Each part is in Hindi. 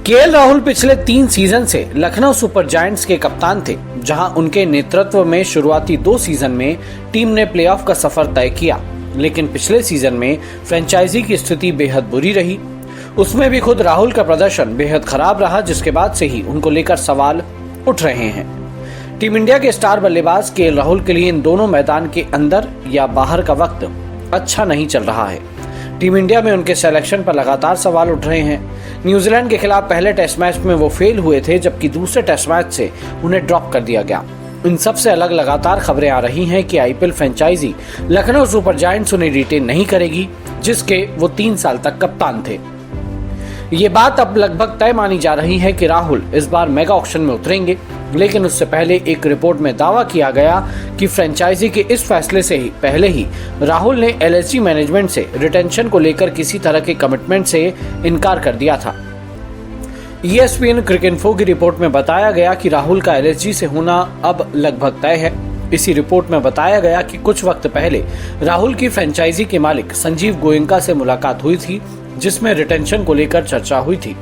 केएल राहुल पिछले 3 सीजन से लखनऊ सुपर जायंट्स के कप्तान थे, जहां उनके नेतृत्व में शुरुआती 2 सीजन में टीम ने प्लेऑफ का सफर तय किया। लेकिन पिछले सीजन में फ्रेंचाइजी की स्थिति बेहद बुरी रही। उसमें भी खुद राहुल का प्रदर्शन बेहद खराब रहा, जिसके बाद से ही उनको लेकर सवाल उठ रहे हैं। टीम इंडिया के स्टार बल्लेबाज केएल राहुल के लिए इन दोनों मैदान के अंदर या बाहर का वक्त अच्छा नहीं चल रहा है। टीम इंडिया में उनके सिलेक्शन पर लगातार सवाल उठ रहे हैं। न्यूजीलैंड के खिलाफ पहले टेस्ट मैच में वो फेल हुए थे, जबकि दूसरे टेस्ट मैच से उन्हें ड्रॉप कर दिया गया। इन सबसे अलग लगातार खबरें आ रही हैं कि IPL franchise Lucknow super giants उन्हें रिटेन नहीं करेगी, जिसके वो 3 साल तक कप्तान थे। ये बात अब लगभग तय मानी जा रही है कि राहुल इस बार मेगा ऑक्शन में उतरेंगे, लेकिन उससे पहले एक रिपोर्ट में दावा किया गया कि फ्रेंचाइजी के इस फैसले से पहले ही राहुल ने एलएसजी मैनेजमेंट से रिटेंशन को लेकर किसी तरह के कमिटमेंट से इनकार कर दिया था। ESPN क्रिकइन्फो की रिपोर्ट में बताया गया कि राहुल का एलएसजी से होना अब लगभग तय है। इसी रिपोर्ट में बताया गया कि कुछ वक्त पहले राहुल की फ्रेंचाइजी के मालिक संजीव गोयनका से मुलाकात हुई थी, जिसमें रिटेंशन को लेकर चर्चा हुई थी।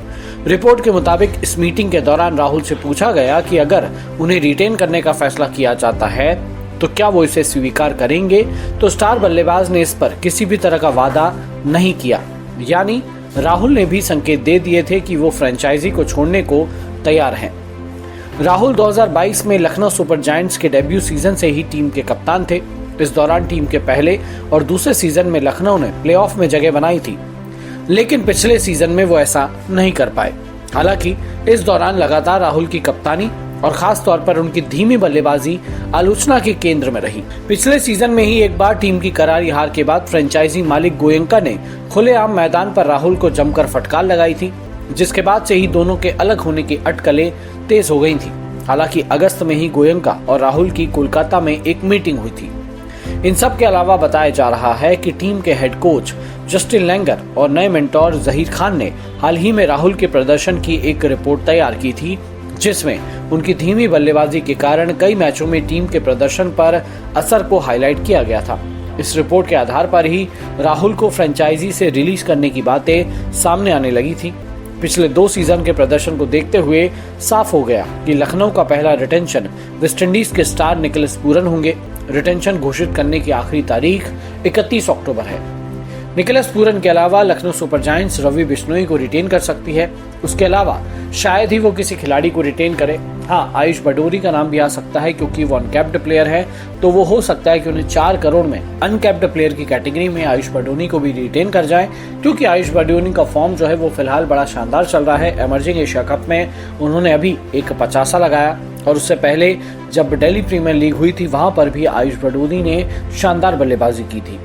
रिपोर्ट के मुताबिक इस मीटिंग के दौरान राहुल से पूछा गया कि अगर उन्हें रिटेन करने का फैसला किया जाता है तो क्या वो इसे स्वीकार करेंगे, तो स्टार बल्लेबाज ने इस पर किसी भी तरह का वादा नहीं किया। यानी राहुल ने भी संकेत दे दिए थे कि वो फ्रेंचाइजी को छोड़ने को तैयार हैं। राहुल 2022 में लखनऊ सुपर जायंट्स के डेब्यू सीजन से ही टीम के कप्तान थे। इस दौरान टीम के पहले और दूसरे सीजन में लखनऊ ने प्लेऑफ में जगह बनाई थी, लेकिन पिछले सीजन में वो ऐसा नहीं कर पाए। हालांकि इस दौरान लगातार राहुल की कप्तानी और खास तौर पर उनकी धीमी बल्लेबाजी आलोचना के केंद्र में रही। पिछले सीजन में ही एक बार टीम की करारी हार के बाद फ्रेंचाइजी मालिक गोयनका ने खुलेआम मैदान पर राहुल को जमकर फटकार लगाई थी, जिसके बाद से ही दोनों के अलग होने की अटकलें तेज हो गई थी। हालांकि अगस्त में ही गोयनका और राहुल की कोलकाता में एक मीटिंग हुई थी। इन सब के अलावा बताया जा रहा है कि टीम के हेड कोच जस्टिन लैंगर और नए मेंटोर जहीर खान ने हाल ही में राहुल के प्रदर्शन की एक रिपोर्ट तैयार की थी, जिसमें उनकी धीमी बल्लेबाजी के कारण कई मैचों में टीम के प्रदर्शन पर असर को हाईलाइट किया गया था। इस रिपोर्ट के आधार पर ही राहुल को फ्रेंचाइजी से रिलीज करने की बातें सामने आने लगी थी। पिछले 2 सीजन के प्रदर्शन को देखते हुए साफ हो गया कि लखनऊ का पहला रिटेंशन वेस्टइंडीज के स्टार निकोलस पूरन होंगे। रिटेंशन घोषित करने की आखिरी तारीख 31 अक्टूबर है। निकोलस पूरन के अलावा लखनऊ सुपर जायंट्स रवि बिश्नोई को रिटेन कर सकती है। उसके अलावा शायद ही वो किसी खिलाड़ी को रिटेन करे। हाँ, आयुष बडोरी का नाम भी आ सकता है, क्योंकि वो अनकैप्ड प्लेयर है, तो वो हो सकता है कि उन्हें 4 करोड़ में अनकैप्ड प्लेयर की कैटेगरी में आयुष बडोनी को भी रिटेन कर जाए, क्योंकि आयुष बडोनी का फॉर्म जो है वो फिलहाल बड़ा शानदार चल रहा है। इमर्जिंग एशिया कप में उन्होंने अभी एक 50 लगाया, और उससे पहले जब दिल्ली प्रीमियर लीग हुई थी वहां पर भी आयुष बडोनी ने शानदार बल्लेबाजी की थी।